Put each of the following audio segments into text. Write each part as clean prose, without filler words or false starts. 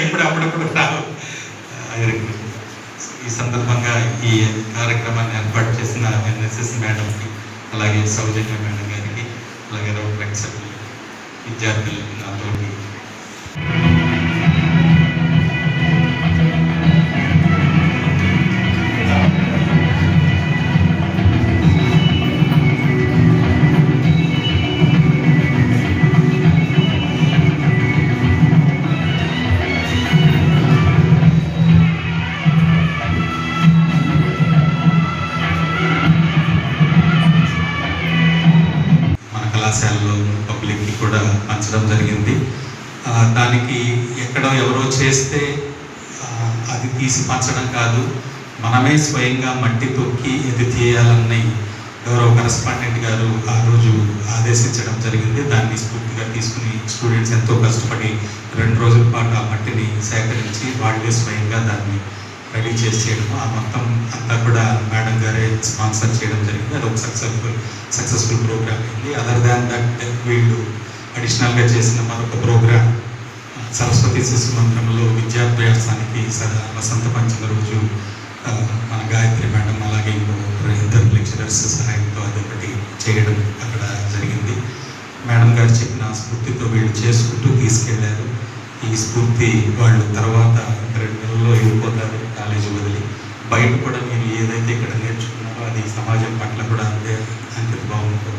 ఇప్పుడు అప్పుడప్పుడు రావు. ఈ సందర్భంగా ఈ కార్యక్రమాన్ని ఏర్పాటు చేసిన ఎన్ఎస్ఎస్ మేడంకి, అలాగే సౌజన్య మేడం గారికి, అలాగే రౌండ్ సభ్యులు, విద్యార్థులు, నాతోటి కళాశాలలో పబ్లిక్కి కూడా పంచడం జరిగింది. దానికి ఎక్కడో ఎవరో చేస్తే అది తీసి పంచడం కాదు, మనమే స్వయంగా మట్టి తొక్కి ఇది తీయాలని గౌరవ కరెస్పాండెంట్ గారు ఆ రోజు ఆదేశించడం జరిగింది. దాన్ని స్ఫూర్తిగా తీసుకుని స్టూడెంట్స్ ఎంతో కష్టపడి 2 రోజుల పాటు ఆ మట్టిని సేకరించి వాళ్ళే స్వయంగా దాన్ని రెడీ చేసి చేయడం, ఆ మొత్తం అంతా కూడా మేడం గారే స్పాన్సర్ చేయడం జరిగింది. అది ఒక సక్సెస్ఫుల్ ప్రోగ్రామ్ అయింది. అదర్ దాన్ దట్ వీళ్ళు అడిషనల్గా చేసిన మరొక ప్రోగ్రామ్ సరస్వతి శిశు మందిరంలో విద్యాభ్యాసానికి వసంత పంచమి రోజు మన గాయత్రి మేడం అలాగే ఇద్దరు లెక్చరర్స్ సహాయంతో అదొకటి చేయడం అక్కడ జరిగింది. మేడం గారు చెప్పిన స్ఫూర్తితో వీళ్ళు చేసుకుంటూ తీసుకెళ్లారు. ఈ స్ఫూర్తి వాళ్ళు తర్వాత 2 నెలల్లో వెళ్ళిపోతారు కాలేజీ వదిలి. బయట కూడా మీరు ఏదైతే ఇక్కడ నేర్చుకున్నారో అది సమాజం పట్ల కూడా అంతే అంకిత భావంతో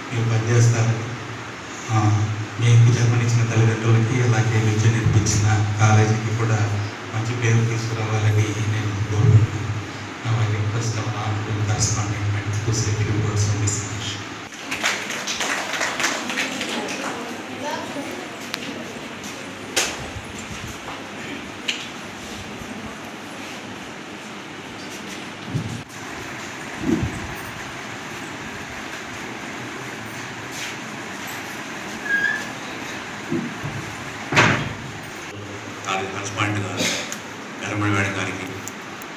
మీరు పనిచేస్తారని, మీకు జన్మనిచ్చిన తల్లిదండ్రులకి అలాగే విద్య నేర్పించిన కాలేజీకి కూడా మంచి పేరు తీసుకురావాలని నేను కోరుకుంటున్నాను. I request our honorable correspondent to say a few words on this issue. Correspondent గారు ఎర్రమణి మేడం గారికి,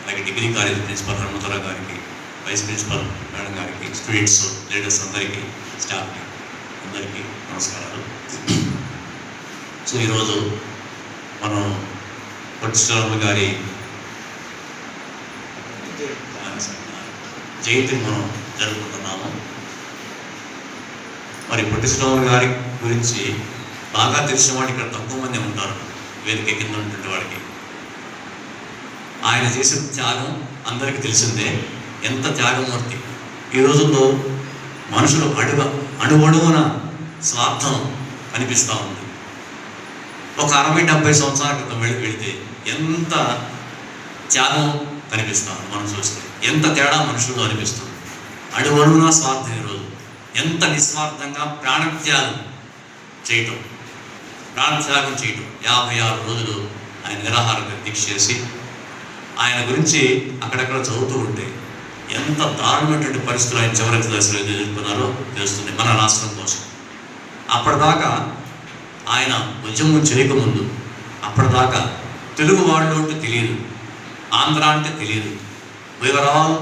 అలాగే డిగ్రీ కాలేజ్ ప్రిన్సిపల్ హనుమంతరావు గారికి, వైస్ ప్రిన్సిపల్ మేడం గారికి, స్టూడెంట్స్, లీడర్స్ అందరికీ, స్టాఫ్కి అందరికీ నమస్కారాలు. సో ఈరోజు మనం పొట్టి శ్రీరాములు గారి జయంతిని మనం జరుపుకుంటున్నాము. మరి పొట్టి శ్రీరాములు గారి గురించి బాగా తెలిసిన వాడు ఇక్కడ తక్కువ మంది ఉంటారు, వేదిక కింద ఉన్నటువంటి వాడికి. ఆయన చేసిన త్యాగం అందరికీ తెలిసిందే. ఎంత త్యాగమూర్తి. ఈ రోజుల్లో మనుషులు అణువణువున స్వార్థం అనిపిస్తూ ఉంది. ఒక 60-70 సంవత్సరాల క్రితం వెళితే ఎంత త్యాగం కనిపిస్తాం మనం చూస్తే, ఎంత తేడా మనుషుల్లో అనిపిస్తుంది. అణువణువున స్వార్థం. ఈరోజు ఎంత నిస్వార్థంగా ప్రాణత్యాగం చేయటం 56 రోజులు ఆయన నిరాహార దీక్ష చేసి ఆయన గురించి అక్కడక్కడ చదువుతూ ఉంటే ఎంత దారుణమైనటువంటి పరిస్థితులు ఆయన చివరి దశలో ఎదుర్కొన్నారో తెలుస్తుంది మన రాష్ట్రం కోసం. అప్పటిదాకా ఆయన ఉద్యమం చేయకముందు అప్పటిదాకా తెలుగు వాళ్ళు అంటే తెలియదు, ఆంధ్ర అంటే తెలియదు. వీఆర్ ఆల్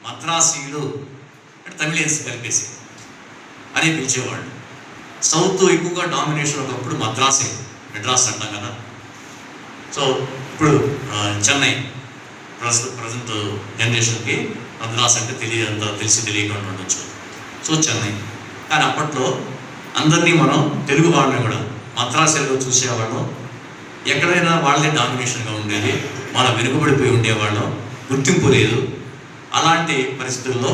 మద్రాసీలు అంటే తమిళియన్స్ కలిపేసి అని పిలిచేవాళ్ళు. సౌత్ ఎక్కువగా డామినేషన్ ఒకప్పుడు మెడ్రాస్ అంటాం కదా. సో ఇప్పుడు చెన్నై ప్రజెంట్ జనరేషన్కి మద్రాస్ అంటే తెలియకుండా ఉండొచ్చు. సో చెన్నై. కానీ అప్పట్లో అందరినీ మనం తెలుగు వాళ్ళని కూడా మద్రాసులో చూసేవాళ్ళం. ఎక్కడైనా వాళ్ళే డామినేషన్గా ఉండేది, మనం వెనుకబడిపోయి ఉండేవాళ్ళం, గుర్తింపు లేదు. అలాంటి పరిస్థితుల్లో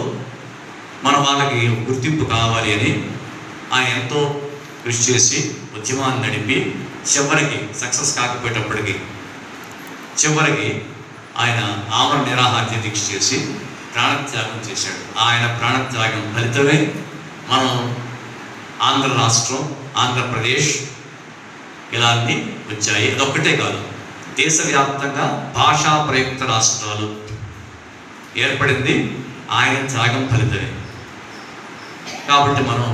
మన వాళ్ళకి గుర్తింపు కావాలి అని ఆయన ఎంతో కృషి చేసి ఉద్యమాన్ని నడిపి చివరికి సక్సెస్ కాకపోయేటప్పటికి చివరికి ఆయన ఆమరణ నిరాహార దీక్ష చేసి ప్రాణత్యాగం చేశాడు. ఆయన ప్రాణత్యాగం ఫలితమే మనం ఆంధ్ర రాష్ట్రం, ఆంధ్రప్రదేశ్ ఇలాన్ని వచ్చాయి. అదొక్కటే కాదు, దేశవ్యాప్తంగా భాషా ప్రయుక్త రాష్ట్రాలు ఏర్పడింది ఆయన త్యాగం ఫలితమే. కాబట్టి మనం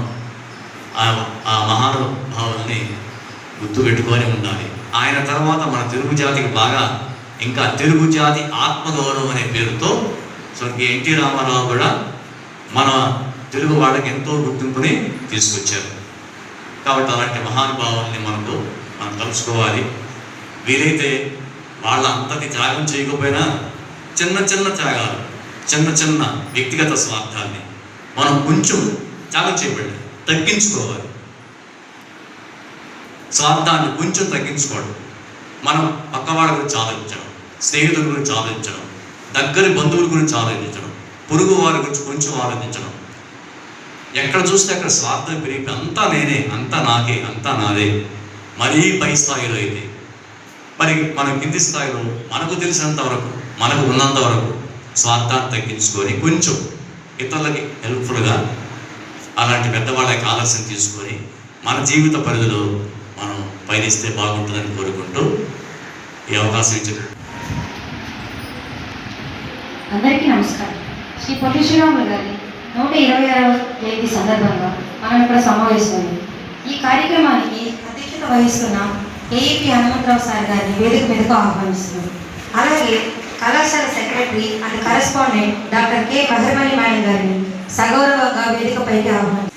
ఆ మహానుభావుల్ని గుర్తుపెట్టుకొని ఉండాలి. ఆయన తర్వాత మన తెలుగు జాతికి బాగా ఇంకా తెలుగు జాతి ఆత్మగౌరవం అనే పేరుతో స్వర్గీయ ఎన్టీ రామారావు కూడా మన తెలుగు వాళ్ళకి ఎంతో గుర్తింపుని తీసుకొచ్చారు. కాబట్టి అలాంటి మహానుభావుల్ని మనకు మనం తలుచుకోవాలి. వీలైతే వాళ్ళ అంతటి త్యాగం చేయకపోయినా చిన్న చిన్న త్యాగాలు, చిన్న చిన్న వ్యక్తిగత స్వార్థాన్ని మనం కొంచెం త్యాగం చేయబడి తగ్గించుకోవాలి. స్వార్థాన్ని కొంచెం తగ్గించుకోవడం, మనం పక్కవాళ్ళ గురించి ఆలోచించడం, స్నేహితుల గురించి ఆలోచించడం, దగ్గరి బంధువుల గురించి ఆలోచించడం, పొరుగు వారి గురించి కొంచెం ఆలోచించడం. ఎక్కడ చూస్తే అక్కడ స్వార్థం పెరిగి అంతా నేనే, అంతా నాకే, అంతా నాదే. మరీ పై స్థాయిలో అయితే, మరి మన కింది స్థాయిలో మనకు తెలిసినంత వరకు, మనకు ఉన్నంత వరకు స్వార్థాన్ని తగ్గించుకొని కొంచెం ఇతరులకి హెల్ప్ఫుల్గా అలాంటి పెద్దవాళ్ళకి ఆదర్శం తీసుకొని మన జీవిత పరిధిలో మనం పయనిస్తే బాగుంటుందని కోరుకుంటూ ఈ అవకాశం ఇచ్చారు. అందరికీ నమస్కారం. శ్రీ పొట్టి శ్రీరాములు గారి 126వ జయంతి సందర్భంగా మనం ఇక్కడ సమావేశమైంది. ఈ కార్యక్రమానికి అధ్యక్షత వహిస్తున్న ఏఈపీ హనుమంతరావు సార్ గారిని వేదిక మీదకు ఆహ్వానిస్తున్నారు. అలాగే కళాశాల secretary and correspondent doctor K Baharmani madam గారిని సగౌరవంగా వేదికపైకి ఆహ్వానిస్తున్నారు.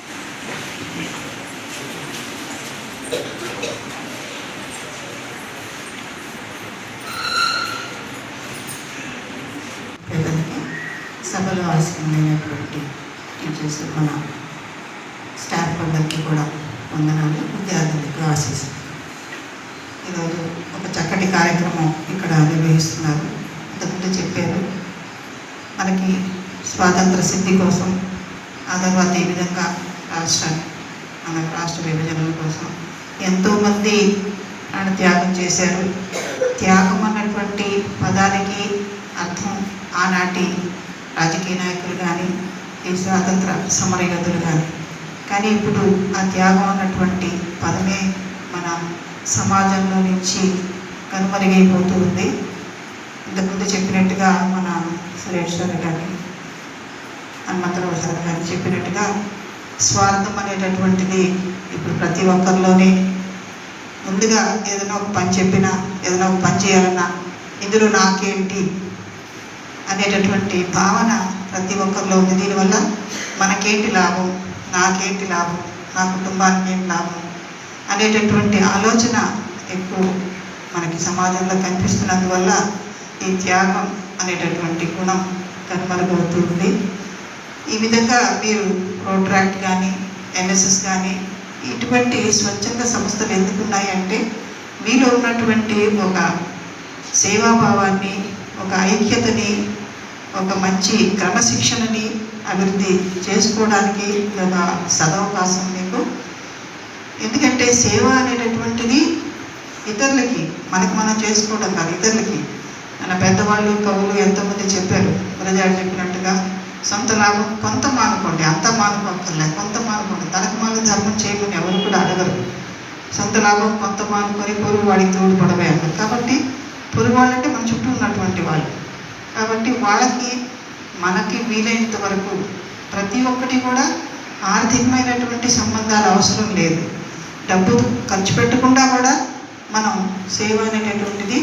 సభలో ఆసీనమైనటువంటి టీచర్స్, మన స్టాఫ్ అందరికీ కూడా వందనాలు, విద్యార్థులకు ఆశీస్సులు. ఈరోజు ఒక చక్కటి కార్యక్రమం ఇక్కడ నిర్వహిస్తున్నారు. ఇంతకుముందు చెప్పారు, మనకి స్వాతంత్ర సిద్ధి కోసం, ఆ తర్వాత ఈ విధంగా మన రాష్ట్ర విభజనల కోసం ఎంతోమంది త్యాగం చేశారు. త్యాగం అన్నటువంటి పదానికి అర్థం ఆనాటి రాజకీయ నాయకులు కానీ, ఈ స్వాతంత్ర సమరయోధులు కానీ ఇప్పుడు ఆ త్యాగం అన్నటువంటి పదమే మన సమాజంలో నుంచి కనుమరుగైపోతూ ఉంది. ఇంతకుముందు చెప్పినట్టుగా మన సురేష్ సార్ కానీ, హనుమంతరావు సార్ కానీ చెప్పినట్టుగా స్వార్థం అనేటటువంటిది ఇప్పుడు ప్రతి ఒక్కరిలోనే ముందుగా ఏదైనా ఒక పని చెప్పినా, ఏదైనా ఒక పని చేయాలన్నా ఇందులో నాకేంటి అనేటటువంటి భావన ప్రతి ఒక్కరిలో ఉంది. దీనివల్ల మనకేంటి లాభం, నాకేంటి లాభం, నా కుటుంబానికి ఏంటి లాభం అనేటటువంటి ఆలోచన ఎక్కువ మనకి సమాజంలో కనిపిస్తున్నందువల్ల ఈ త్యాగం అనేటటువంటి గుణం కనుమరుగవుతుంది. ఈ విధంగా మీరు రోట్రాక్ట్ కానీ, ఎన్ఎస్ఎస్ కానీ ఇటువంటి స్వచ్ఛంద సంస్థలు ఎందుకున్నాయి అంటే మీలో ఉన్నటువంటి ఒక సేవాభావాన్ని, ఒక ఐక్యతని, ఒక మంచి క్రమశిక్షణని అభివృద్ధి చేసుకోవడానికి ఒక సదవకాశం మీకు. ఎందుకంటే సేవ అనేటటువంటిది ఇతరులకి, మనకు మనం చేసుకోవడం కాదు, ఇతరులకి. మన పెద్దవాళ్ళు, కవులు ఎంతోమంది చెప్పారు, గురజాడు చెప్పినట్టుగా సొంత లాభం కొంత మానుకోండి, అంతా మానుకోక్కర్లే, కొంత మానుకోండి. తనకు మాను ధర్మం చేయమని ఎవరు కూడా అడగరు. సొంత లాభం కొంత మానుకొని పొరుగు వాడికి తోడుపడమే అన్నారు. కాబట్టి పొరుగు వాళ్ళంటే మన చుట్టూ ఉన్నటువంటి వాళ్ళు. కాబట్టి వాళ్ళకి మనకి వీలైనంత వరకు ప్రతి ఒక్కటి కూడా ఆర్థికమైనటువంటి సంబంధాలు అవసరం లేదు. డబ్బు ఖర్చు పెట్టకుండా కూడా మనం సేవ అనేటటువంటిది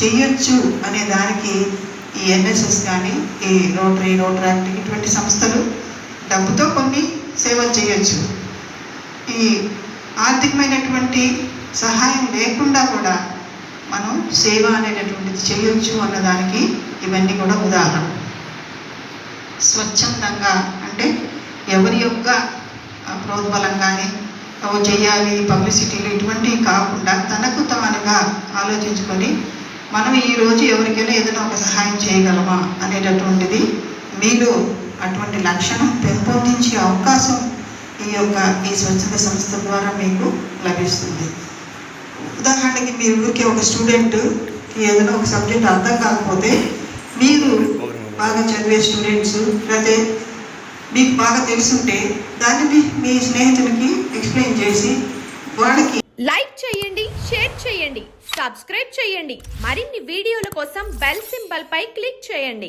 చెయ్యొచ్చు అనే దానికి ఈ ఎన్ఎస్ఎస్ కానీ, ఈ రోటరాక్ట్ ఇటువంటి సంస్థలు డబ్బుతో కొన్ని సేవలు చేయొచ్చు. ఈ ఆర్థికమైనటువంటి సహాయం లేకుండా కూడా మనం సేవ అనేటటువంటిది చేయొచ్చు అన్నదానికి ఇవన్నీ కూడా ఉదాహరణ. స్వచ్ఛందంగా అంటే ఎవరి యొక్క ప్రోద్బలం కానీ చేయాలి, పబ్లిసిటీలు ఇటువంటివి కాకుండా తనకు తానుగా ఆలోచించుకొని మనం ఈరోజు ఎవరికైనా ఏదైనా ఒక సహాయం చేయగలమా అనేటటువంటిది మీలో అటువంటి లక్షణం పెంపొందించే అవకాశం ఈ స్వచ్ఛంద సంస్థ ద్వారా మీకు లభిస్తుంది. ఉదాహరణకి మీరు ఊరికే ఒక స్టూడెంట్ ఏదైనా ఒక సబ్జెక్ట్ అర్థం కాకపోతే మీరు బాగా చదివే స్టూడెంట్స్ లేకపోతే మీకు బాగా తెలుసుంటే దాన్ని మీ స్నేహితులకి ఎక్స్ప్లెయిన్ చేసి వాళ్ళకి లైక్ చేయండి, షేర్ చేయండి, సబ్స్క్రైబ్ చేయండి. మరిన్ని వీడియోల కోసం బెల్ సింబల్ పై క్లిక్ చేయండి.